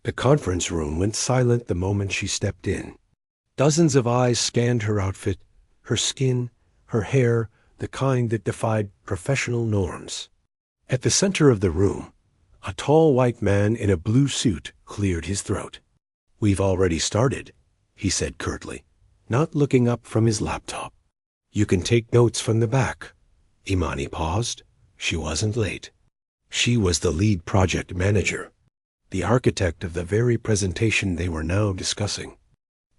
The conference room went silent the moment she stepped in. Dozens of eyes scanned her outfit, her skin, her hair, the kind that defied professional norms. At the center of the room, a tall white man in a blue suit cleared his throat. "We've already started," he said curtly, not looking up from his laptop. "You can take notes from the back." Imani paused. She wasn't late. She was the lead project manager, the architect of the very presentation they were now discussing.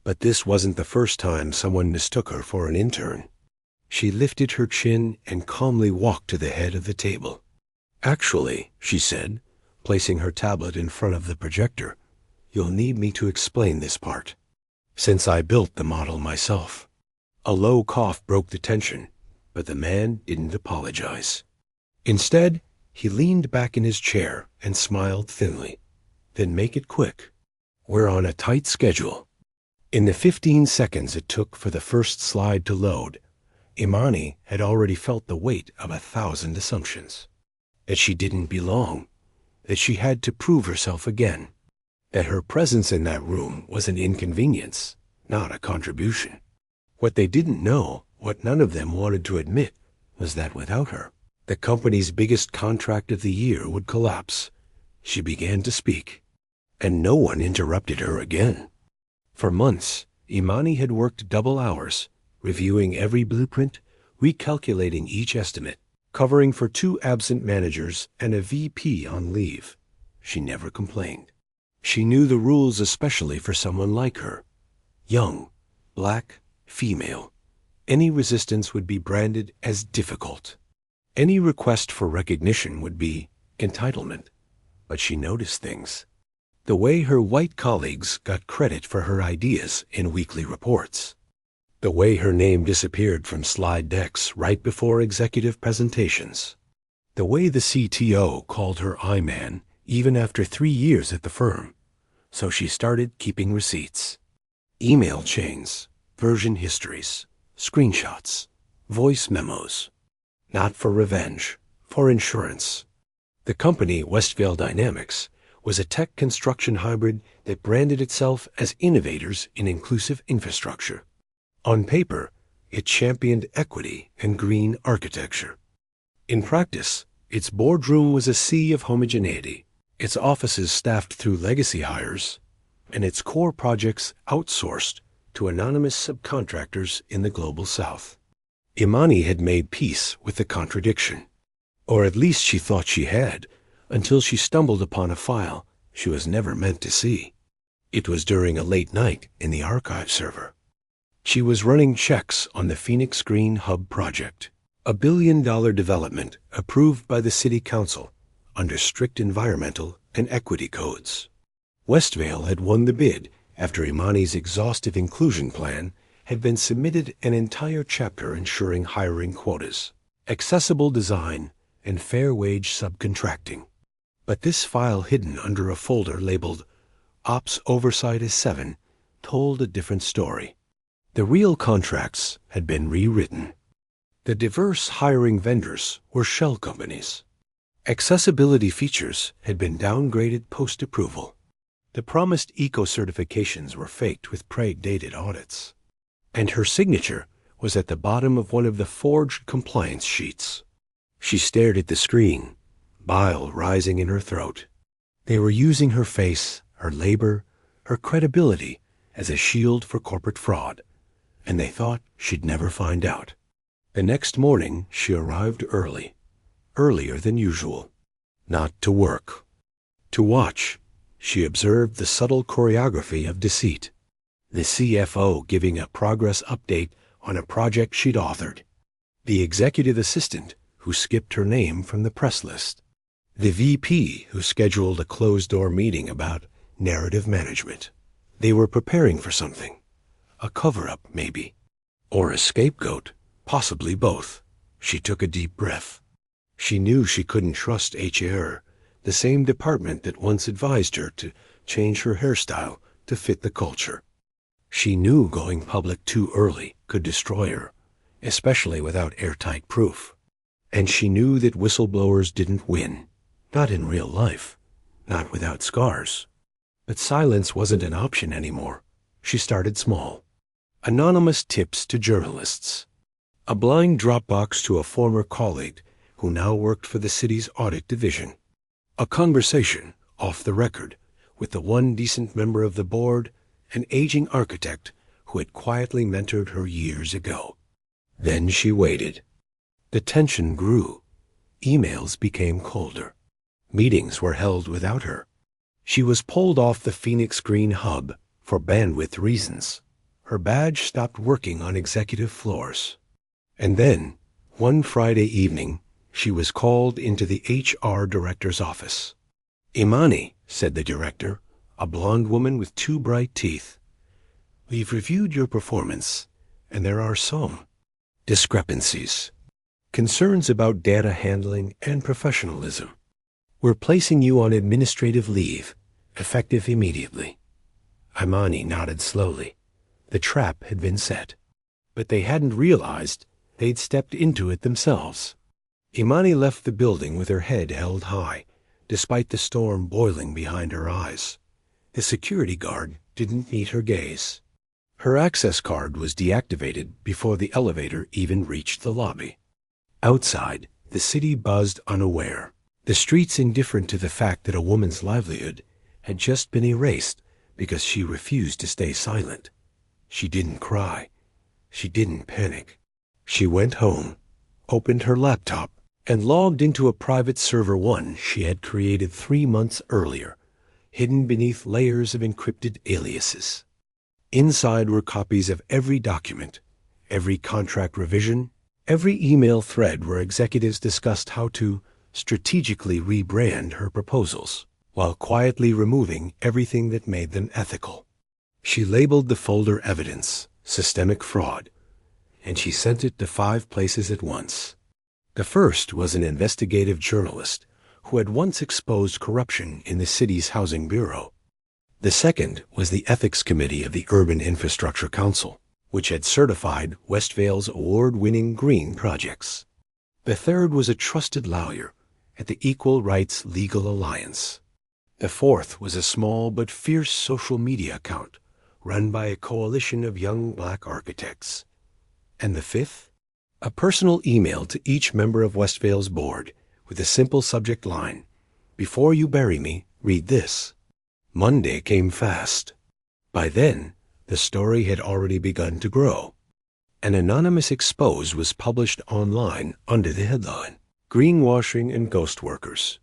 But this wasn't the first time someone mistook her for an intern. She lifted her chin and calmly walked to the head of the table. "Actually," she said, placing her tablet in front of the projector, "you'll need me to explain this part, since I built the model myself." A low cough broke the tension, but the man didn't apologize. Instead, he leaned back in his chair and smiled thinly. "Then make it quick. We're on a tight schedule." In the 15 seconds it took for the first slide to load, Imani had already felt the weight of 1,000 assumptions. That she didn't belong, that she had to prove herself again, that her presence in that room was an inconvenience, not a contribution. What they didn't know, what none of them wanted to admit, was that without her, the company's biggest contract of the year would collapse. She began to speak, and no one interrupted her again. For months, Imani had worked double hours, reviewing every blueprint, recalculating each estimate, covering for 2 absent managers and a VP on leave. She never complained. She knew the rules, especially for someone like her. Young, black, female. Any resistance would be branded as difficult. Any request for recognition would be entitlement. But she noticed things. The way her white colleagues got credit for her ideas in weekly reports. The way her name disappeared from slide decks right before executive presentations. The way the CTO called her I-Man even after 3 years at the firm. So she started keeping receipts. Email chains, version histories, screenshots, voice memos. Not for revenge, for insurance. The company, Westvale Dynamics, was a tech construction hybrid that branded itself as innovators in inclusive infrastructure. On paper, it championed equity and green architecture. In practice, its boardroom was a sea of homogeneity, its offices staffed through legacy hires, and its core projects outsourced to anonymous subcontractors in the global south. Imani had made peace with the contradiction, or at least she thought she had, until she stumbled upon a file she was never meant to see. It was during a late night in the archive server. She was running checks on the Phoenix Green Hub project, a $1 billion development approved by the city council under strict environmental and equity codes. Westvale had won the bid after Imani's exhaustive inclusion plan had been submitted, an entire chapter ensuring hiring quotas, accessible design, and fair wage subcontracting. But this file hidden under a folder labeled Ops Oversight as 7 told a different story. The real contracts had been rewritten. The diverse hiring vendors were shell companies. Accessibility features had been downgraded post-approval. The promised eco-certifications were faked with pre-dated audits. And her signature was at the bottom of one of the forged compliance sheets. She stared at the screen, bile rising in her throat. They were using her face, her labor, her credibility as a shield for corporate fraud, and they thought she'd never find out. The next morning she arrived early, earlier than usual. Not to work. To watch. She observed the subtle choreography of deceit. The CFO giving a progress update on a project she'd authored. The executive assistant who skipped her name from the press list. The VP who scheduled a closed-door meeting about narrative management. They were preparing for something. A cover-up, maybe. Or a scapegoat, possibly both. She took a deep breath. She knew she couldn't trust HR, the same department that once advised her to change her hairstyle to fit the culture. She knew going public too early could destroy her, especially without airtight proof. And she knew that whistleblowers didn't win, not in real life, not without scars. But silence wasn't an option anymore. She started small. Anonymous tips to journalists. A blind Dropbox to a former colleague who now worked for the city's audit division. A conversation, off the record, with the one decent member of the board, an aging architect who had quietly mentored her years ago. Then she waited. The tension grew. Emails became colder. Meetings were held without her. She was pulled off the Phoenix Green hub for bandwidth reasons. Her badge stopped working on executive floors. And then, one Friday evening, she was called into the HR director's office. "Imani," said the director, a blonde woman with two bright teeth. "We've reviewed your performance, and there are some discrepancies. Concerns about data handling and professionalism. We're placing you on administrative leave, effective immediately." Imani nodded slowly. The trap had been set. But they hadn't realized they'd stepped into it themselves. Imani left the building with her head held high, despite the storm boiling behind her eyes. The security guard didn't meet her gaze. Her access card was deactivated before the elevator even reached the lobby. Outside, the city buzzed unaware, the streets indifferent to the fact that a woman's livelihood had just been erased because she refused to stay silent. She didn't cry. She didn't panic. She went home, opened her laptop, and logged into a private server one she had created 3 months earlier, hidden beneath layers of encrypted aliases. Inside were copies of every document, every contract revision, every email thread where executives discussed how to strategically rebrand her proposals, while quietly removing everything that made them ethical. She labeled the folder evidence, systemic fraud, and she sent it to 5 places at once. The first was an investigative journalist who had once exposed corruption in the city's housing bureau. The second was the ethics committee of the Urban Infrastructure Council, which had certified Westvale's award-winning green projects. The third was a trusted lawyer at the Equal Rights Legal Alliance. The fourth was a small but fierce social media account run by a coalition of young black architects. And the fifth? A personal email to each member of Westvale's board with a simple subject line, "Before you bury me, read this." Monday came fast. By then, the story had already begun to grow. An anonymous expose was published online under the headline, "Greenwashing and Ghost Workers."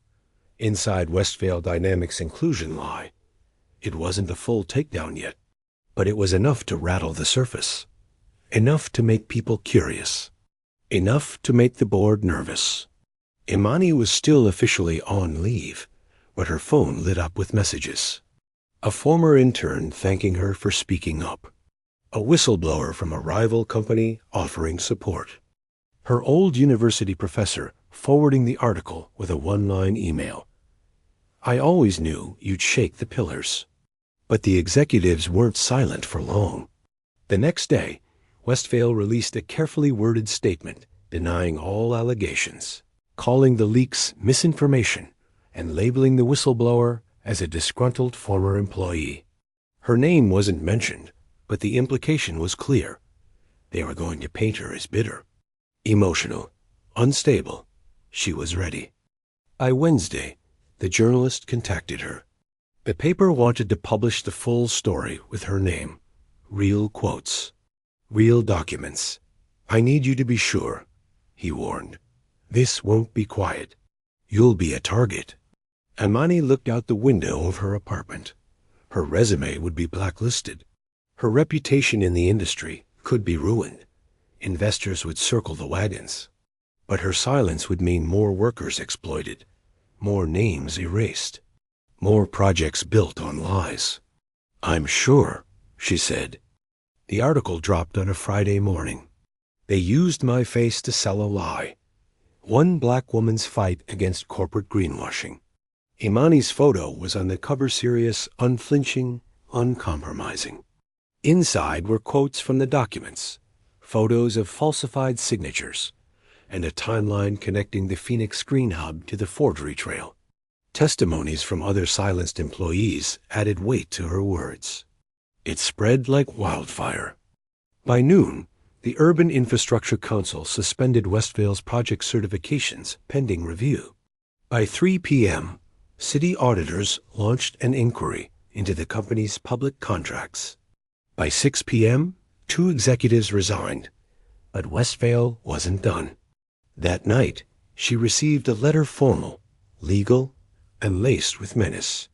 Inside Westvale Dynamics inclusion lie. It wasn't a full takedown yet, but it was enough to rattle the surface. Enough to make people curious. Enough to make the board nervous. Imani was still officially on leave, but her phone lit up with messages. A former intern thanking her for speaking up. A whistleblower from a rival company offering support. Her old university professor forwarding the article with a one-line email. "I always knew you'd shake the pillars." But the executives weren't silent for long. The next day, Westvale released a carefully worded statement denying all allegations, calling the leaks misinformation and labeling the whistleblower as a disgruntled former employee. Her name wasn't mentioned, but the implication was clear. They were going to paint her as bitter, emotional, unstable. She was ready. By Wednesday, the journalist contacted her. The paper wanted to publish the full story with her name. Real quotes. Real documents. "I need you to be sure," he warned. "This won't be quiet. You'll be a target." Imani looked out the window of her apartment. Her resume would be blacklisted. Her reputation in the industry could be ruined. Investors would circle the wagons. But her silence would mean more workers exploited, more names erased, more projects built on lies. "I'm sure," she said. The article dropped on a Friday morning. They used my face to sell a lie. One black woman's fight against corporate greenwashing. Imani's photo was on the cover, serious, unflinching, uncompromising. Inside were quotes from the documents, photos of falsified signatures, and a timeline connecting the Phoenix Green Hub to the forgery trail. Testimonies from other silenced employees added weight to her words. It spread like wildfire. By noon, the Urban Infrastructure Council suspended Westvale's project certifications pending review. By 3 p.m., city auditors launched an inquiry into the company's public contracts. By 6 p.m., 2 executives resigned, but Westvale wasn't done. That night, she received a letter formal, legal, and laced with menace.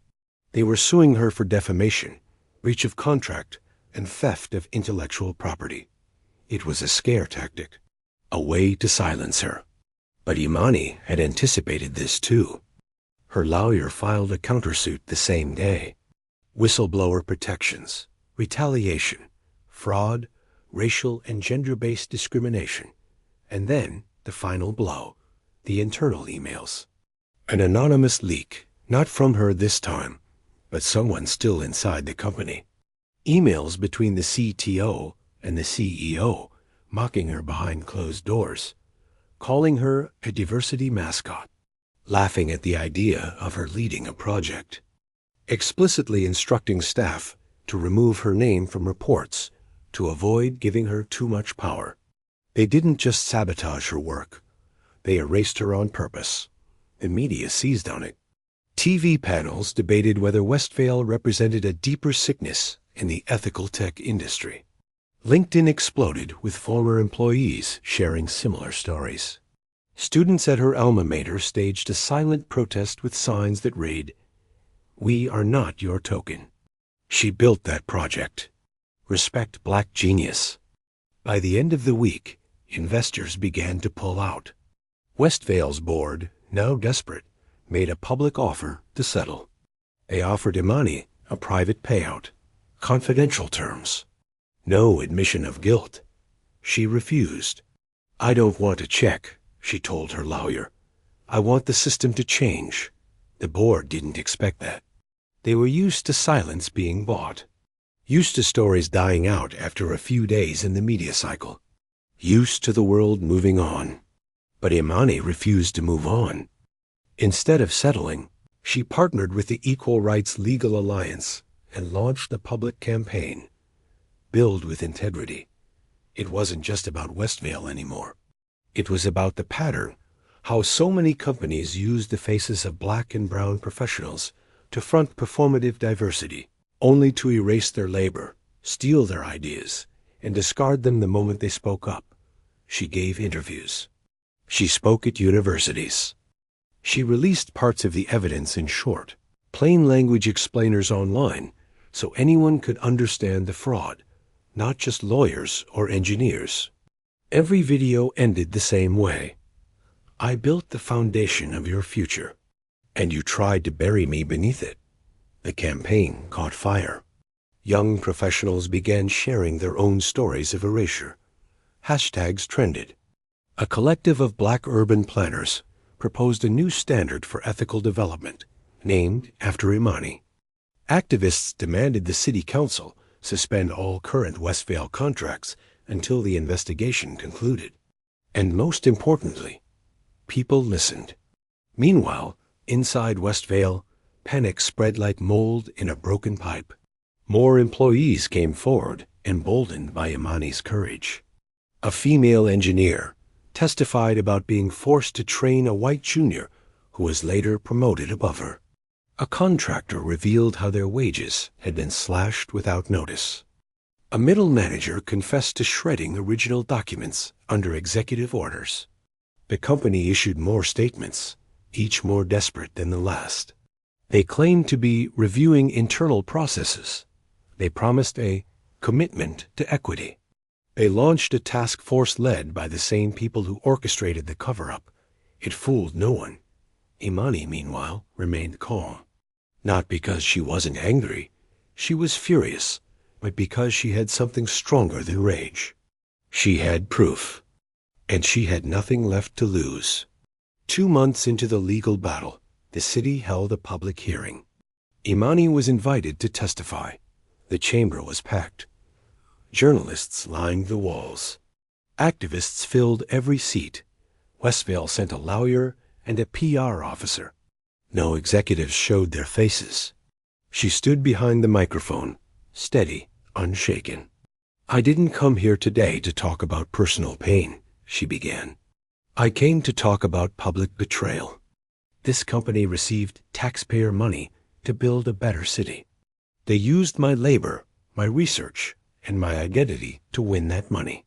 They were suing her for defamation, breach of contract, and theft of intellectual property. It was a scare tactic, a way to silence her. But Imani had anticipated this too. Her lawyer filed a countersuit the same day. Whistleblower protections, retaliation, fraud, racial and gender-based discrimination, and then the final blow, the internal emails. An anonymous leak, not from her this time, but someone still inside the company. Emails between the CTO and the CEO, mocking her behind closed doors, calling her a diversity mascot, laughing at the idea of her leading a project, explicitly instructing staff to remove her name from reports to avoid giving her too much power. They didn't just sabotage her work. They erased her on purpose. The media seized on it. TV panels debated whether Westvale represented a deeper sickness in the ethical tech industry. LinkedIn exploded with former employees sharing similar stories. Students at her alma mater staged a silent protest with signs that read, "We are not your token." She built that project. Respect Black genius. By the end of the week, investors began to pull out. Westvale's board, now desperate, made a public offer to settle. They offered Imani a private payout, confidential terms, no admission of guilt. She refused. "I don't want a check," she told her lawyer. "I want the system to change." The board didn't expect that. They were used to silence being bought, used to stories dying out after a few days in the media cycle, used to the world moving on. But Imani refused to move on. Instead of settling, she partnered with the Equal Rights Legal Alliance and launched a public campaign. Build with integrity. It wasn't just about Westvale anymore. It was about the pattern, how so many companies used the faces of Black and brown professionals to front performative diversity, only to erase their labor, steal their ideas, and discard them the moment they spoke up. She gave interviews. She spoke at universities. She released parts of the evidence in short, plain language explainers online so anyone could understand the fraud, not just lawyers or engineers. Every video ended the same way. "I built the foundation of your future, and you tried to bury me beneath it." The campaign caught fire. Young professionals began sharing their own stories of erasure. Hashtags trended. A collective of Black urban planners proposed a new standard for ethical development, named after Imani. Activists demanded the city council suspend all current Westvale contracts until the investigation concluded. And most importantly, people listened. Meanwhile, inside Westvale, panic spread like mold in a broken pipe. More employees came forward, emboldened by Imani's courage. A female engineer testified about being forced to train a white junior who was later promoted above her. A contractor revealed how their wages had been slashed without notice. A middle manager confessed to shredding original documents under executive orders. The company issued more statements, each more desperate than the last. They claimed to be reviewing internal processes. They promised a commitment to equity. They launched a task force led by the same people who orchestrated the cover-up. It fooled no one. Imani, meanwhile, remained calm. Not because she wasn't angry. She was furious, but because she had something stronger than rage. She had proof, and she had nothing left to lose. 2 months into the legal battle, the city held a public hearing. Imani was invited to testify. The chamber was packed. Journalists lined the walls. Activists filled every seat. Westvale sent a lawyer and a PR officer. No executives showed their faces. She stood behind the microphone, steady, unshaken. "I didn't come here today to talk about personal pain," she began. "I came to talk about public betrayal. This company received taxpayer money to build a better city. They used my labor, my research, and my identity to win that money.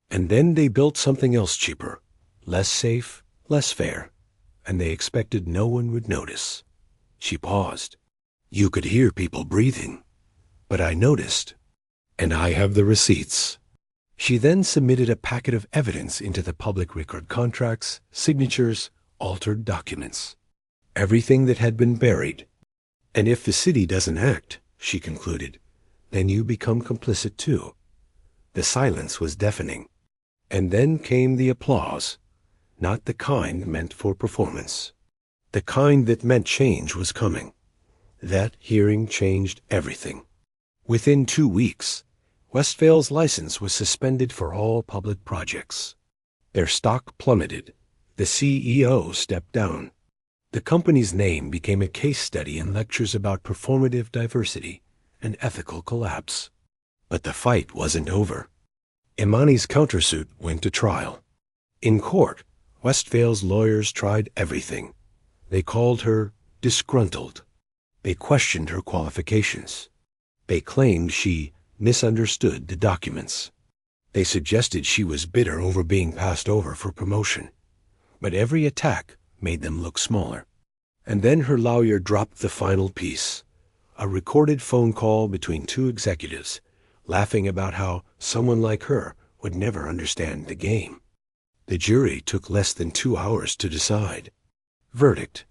And then they built something else cheaper, less safe, less fair, and they expected no one would notice." She paused. "You could hear people breathing, but I noticed, and I have the receipts." She then submitted a packet of evidence into the public record: contracts, signatures, altered documents, everything that had been buried. "And if the city doesn't act," she concluded, "then you become complicit too." The silence was deafening. And then came the applause, not the kind meant for performance. The kind that meant change was coming. That hearing changed everything. Within 2 weeks, Westvale's license was suspended for all public projects. Their stock plummeted. The CEO stepped down. The company's name became a case study in lectures about performative diversity and ethical collapse. But the fight wasn't over. Imani's countersuit went to trial. In court, Westvale's lawyers tried everything. They called her disgruntled. They questioned her qualifications. They claimed she misunderstood the documents. They suggested she was bitter over being passed over for promotion. But every attack made them look smaller. And then her lawyer dropped the final piece, a recorded phone call between two executives, laughing about how someone like her would never understand the game. The jury took less than 2 hours to decide. Verdict: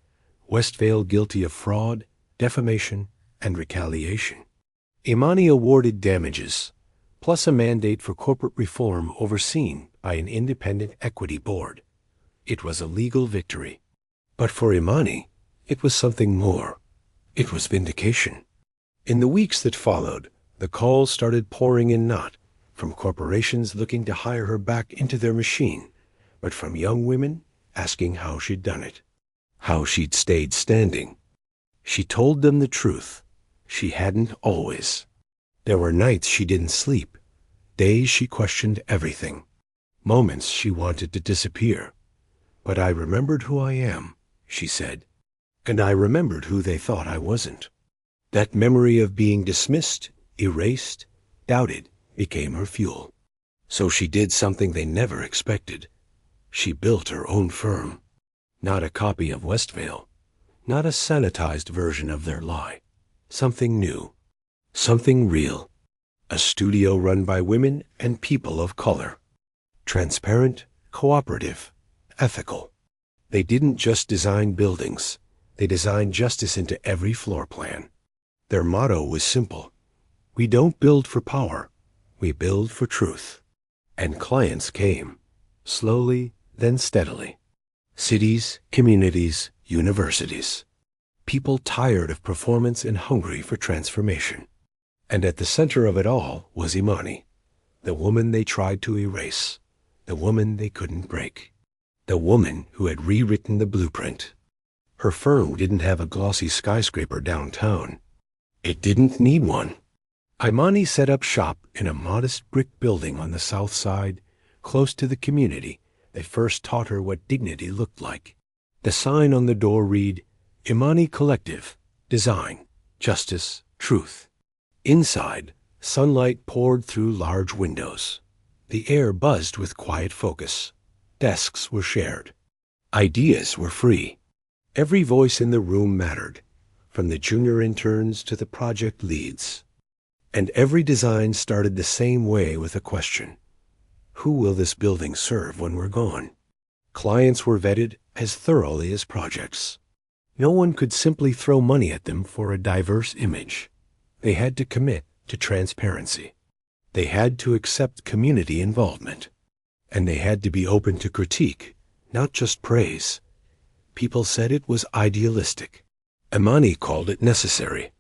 Westvale guilty of fraud, defamation, and retaliation. Imani awarded damages, plus a mandate for corporate reform overseen by an independent equity board. It was a legal victory. But for Imani, it was something more. It was vindication. In the weeks that followed, the calls started pouring in, not from corporations looking to hire her back into their machine, but from young women asking how she'd done it, how she'd stayed standing. She told them the truth. She hadn't always. There were nights she didn't sleep, days she questioned everything, moments she wanted to disappear. "But I remembered who I am," she said, "and I remembered who they thought I wasn't." That memory of being dismissed, erased, doubted became her fuel. So she did something they never expected. She built her own firm. Not a copy of Westvale, not a sanitized version of their lie. Something new, something real. A studio run by women and people of color. Transparent, cooperative, ethical. They didn't just design buildings. They designed justice into every floor plan. Their motto was simple: we don't build for power, we build for truth. And clients came, slowly, then steadily. Cities, communities, universities. People tired of performance and hungry for transformation. And at the center of it all was Imani, the woman they tried to erase, the woman they couldn't break, the woman who had rewritten the blueprint. Her firm didn't have a glossy skyscraper downtown. It didn't need one. Imani set up shop in a modest brick building on the south side, close to the community that first taught her what dignity looked like. The sign on the door read, Imani Collective, Design, Justice, Truth. Inside, sunlight poured through large windows. The air buzzed with quiet focus. Desks were shared. Ideas were free. Every voice in the room mattered, from the junior interns to the project leads. And every design started the same way with a question: who will this building serve when we're gone? Clients were vetted as thoroughly as projects. No one could simply throw money at them for a diverse image. They had to commit to transparency. They had to accept community involvement. And they had to be open to critique, not just praise. People said it was idealistic. Imani called it necessary.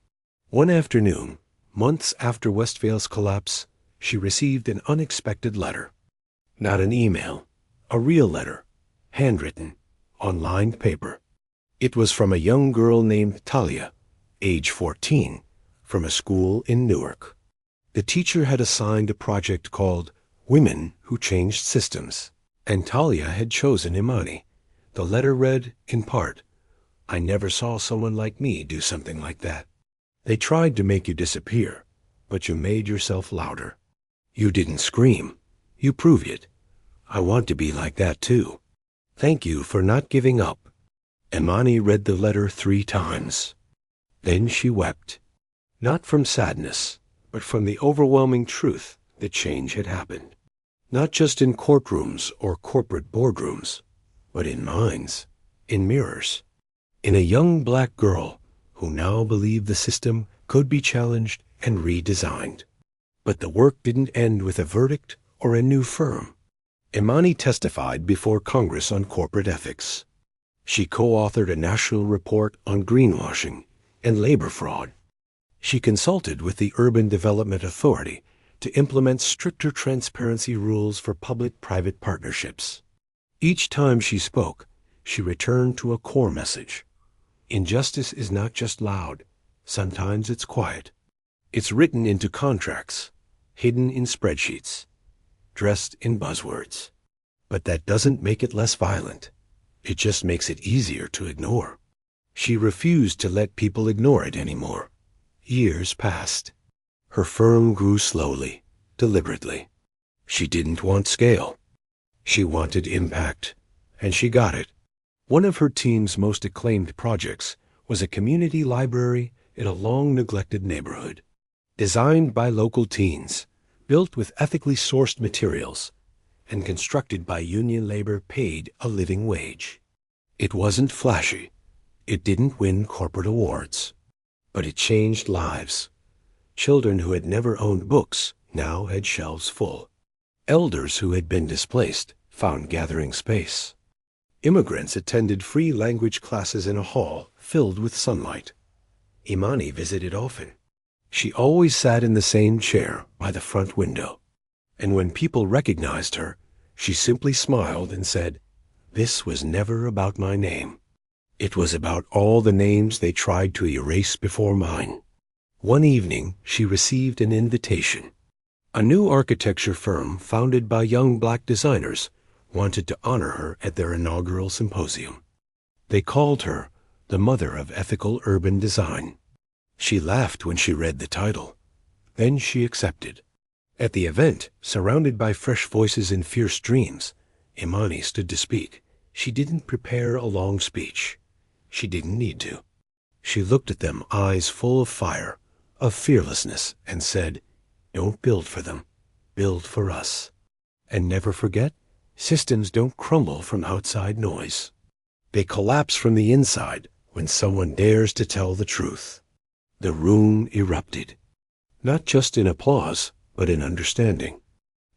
One afternoon, months after Westvale's collapse, she received an unexpected letter. Not an email, a real letter, handwritten, on lined paper. It was from a young girl named Talia, age 14, from a school in Newark. The teacher had assigned a project called Women Who Changed Systems, and Talia had chosen Imani. The letter read, in part, "I never saw someone like me do something like that. They tried to make you disappear, but you made yourself louder. You didn't scream. You proved it. I want to be like that too. Thank you for not giving up." Imani read the letter 3 times. Then she wept, not from sadness, but from the overwhelming truth that change had happened. Not just in courtrooms or corporate boardrooms, but in minds, in mirrors, in a young black girl who now believed the system could be challenged and redesigned. But the work didn't end with a verdict or a new firm. Imani testified before Congress on corporate ethics. She co-authored a national report on greenwashing and labor fraud. She consulted with the Urban Development Authority to implement stricter transparency rules for public-private partnerships. Each time she spoke, she returned to a core message. Injustice is not just loud. Sometimes it's quiet. It's written into contracts, hidden in spreadsheets, dressed in buzzwords. But that doesn't make it less violent. It just makes it easier to ignore. She refused to let people ignore it anymore. Years passed. Her firm grew slowly, deliberately. She didn't want scale. She wanted impact, and she got it. One of her team's most acclaimed projects was a community library in a long-neglected neighborhood. Designed by local teens, built with ethically sourced materials, and constructed by union labor paid a living wage. It wasn't flashy. It didn't win corporate awards. But it changed lives. Children who had never owned books now had shelves full. Elders who had been displaced found gathering space. Immigrants attended free language classes in a hall filled with sunlight. Imani visited often. She always sat in the same chair by the front window. And when people recognized her, she simply smiled and said, "This was never about my name. It was about all the names they tried to erase before mine." One evening, she received an invitation. A new architecture firm founded by young black designers wanted to honor her at their inaugural symposium. They called her the mother of ethical urban design. She laughed when she read the title. Then she accepted. At the event, surrounded by fresh voices and fierce dreams, Imani stood to speak. She didn't prepare a long speech. She didn't need to. She looked at them, eyes full of fire, of fearlessness, and said, "Don't build for them. Build for us. And never forget, systems don't crumble from outside noise. They collapse from the inside when someone dares to tell the truth." The room erupted, not just in applause, but in understanding.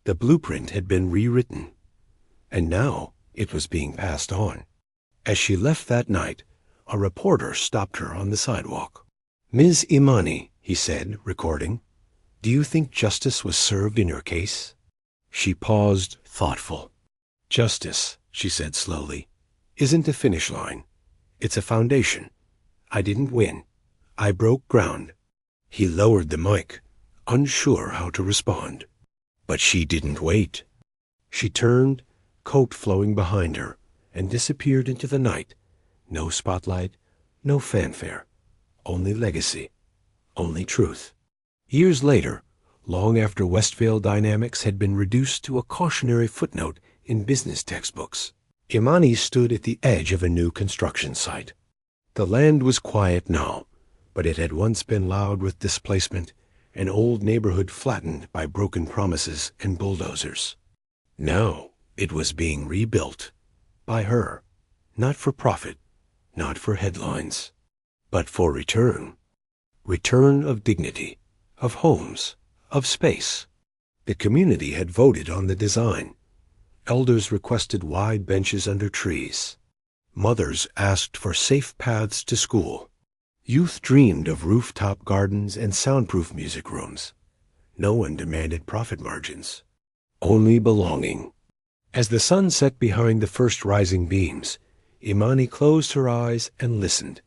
The blueprint had been rewritten, and now it was being passed on. As she left that night, a reporter stopped her on the sidewalk. "Ms. Imani," he said, recording, "do you think justice was served in your case?" She paused, thoughtful. "Justice," she said slowly, "isn't a finish line. It's a foundation. I didn't win. I broke ground." He lowered the mic, unsure how to respond. But she didn't wait. She turned, coat flowing behind her, and disappeared into the night. No spotlight, no fanfare, only legacy, only truth. Years later, long after Westvale Dynamics had been reduced to a cautionary footnote in business textbooks, Imani stood at the edge of a new construction site. The land was quiet now, but it had once been loud with displacement, an old neighborhood flattened by broken promises and bulldozers. Now it was being rebuilt, by her, not for profit, not for headlines, but for return. Return of dignity, of homes, of space. The community had voted on the design. Elders requested wide benches under trees. Mothers asked for safe paths to school. Youth dreamed of rooftop gardens and soundproof music rooms. No one demanded profit margins, only belonging. As the sun set behind the first rising beams, Imani closed her eyes and listened,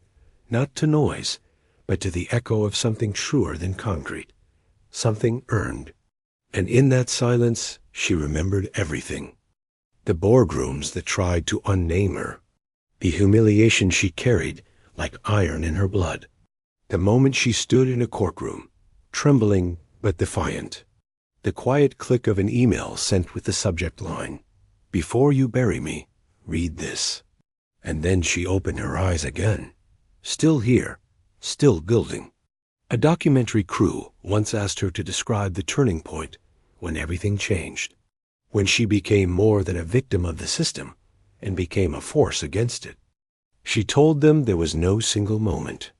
not to noise, but to the echo of something truer than concrete, something earned. And in that silence, she remembered everything. The boardrooms that tried to unname her, the humiliation she carried like iron in her blood, the moment she stood in a courtroom, trembling but defiant, the quiet click of an email sent with the subject line, "Before you bury me, read this." And then she opened her eyes again, still here, still building. A documentary crew once asked her to describe the turning point when everything changed, when she became more than a victim of the system and became a force against it. She told them there was no single moment.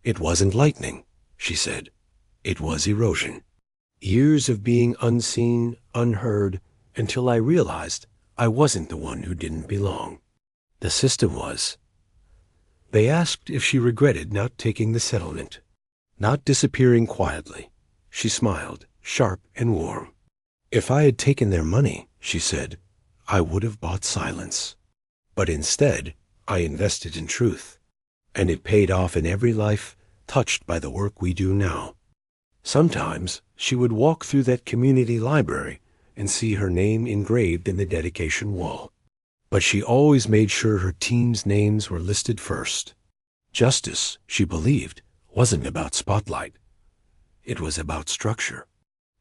It wasn't lightning, she said. It was erosion. Years of being unseen, unheard, until I realized I wasn't the one who didn't belong. The system was. They asked if she regretted not taking the settlement, not disappearing quietly. She smiled, sharp and warm. If I had taken their money, she said, I would have bought silence. But instead, I invested in truth, and it paid off in every life touched by the work we do now. Sometimes she would walk through that community library and see her name engraved in the dedication wall. But she always made sure her team's names were listed first. Justice, she believed, wasn't about spotlight. It was about structure,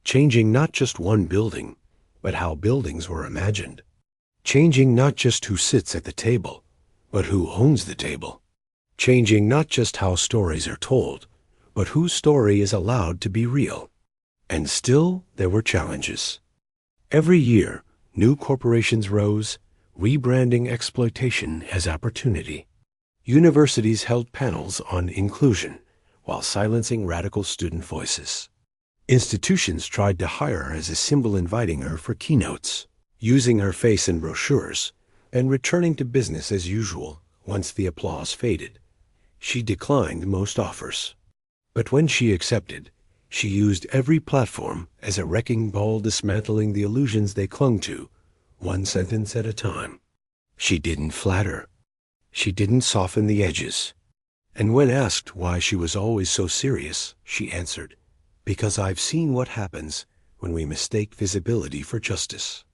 changing not just one building, but how buildings were imagined. Changing not just who sits at the table, but who owns the table. Changing not just how stories are told, but whose story is allowed to be real. And still there were challenges. Every year, new corporations rose, rebranding exploitation as opportunity. Universities held panels on inclusion while silencing radical student voices. Institutions tried to hire her as a symbol, inviting her for keynotes, using her face in brochures, and returning to business as usual once the applause faded. She declined most offers. But when she accepted, she used every platform as a wrecking ball, dismantling the illusions they clung to, one sentence at a time. She didn't flatter. She didn't soften the edges. And when asked why she was always so serious, she answered, "Because I've seen what happens when we mistake visibility for justice."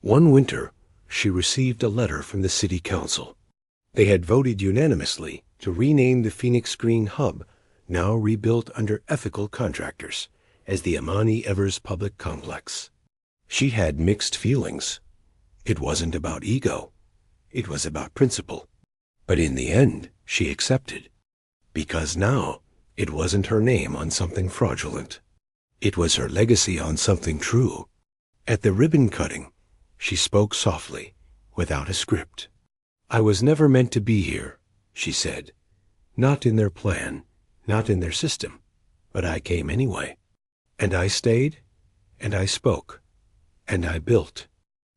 One winter, she received a letter from the city council. They had voted unanimously to rename the Phoenix Green Hub, now rebuilt under ethical contractors, as the Imani Evers Public Complex. She had mixed feelings. It wasn't about ego. It was about principle. But in the end, she accepted. Because now, it wasn't her name on something fraudulent. It was her legacy on something true. At the ribbon cutting, she spoke softly, without a script. "I was never meant to be here," she said. "Not in their plan, not in their system, but I came anyway. And I stayed, and I spoke, and I built."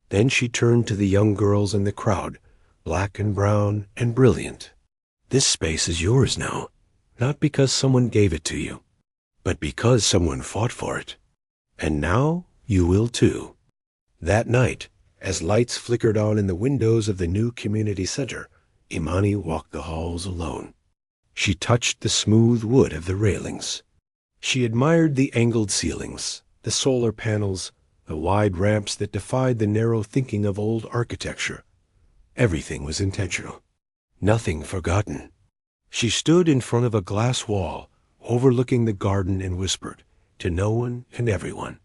Then she turned to the young girls in the crowd, black and brown and brilliant. "This space is yours now, not because someone gave it to you, but because someone fought for it. And now you will too." That night, as lights flickered on in the windows of the new community center, Imani walked the halls alone. She touched the smooth wood of the railings. She admired the angled ceilings, the solar panels, the wide ramps that defied the narrow thinking of old architecture. Everything was intentional, nothing forgotten. She stood in front of a glass wall, overlooking the garden, and whispered to no one and everyone,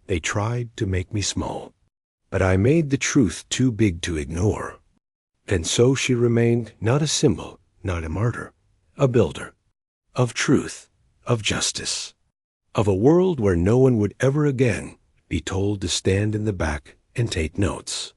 "They tried to make me small, but I made the truth too big to ignore." And so she remained not a symbol, not a martyr, a builder of truth, of justice, of a world where no one would ever again be told to stand in the back and take notes.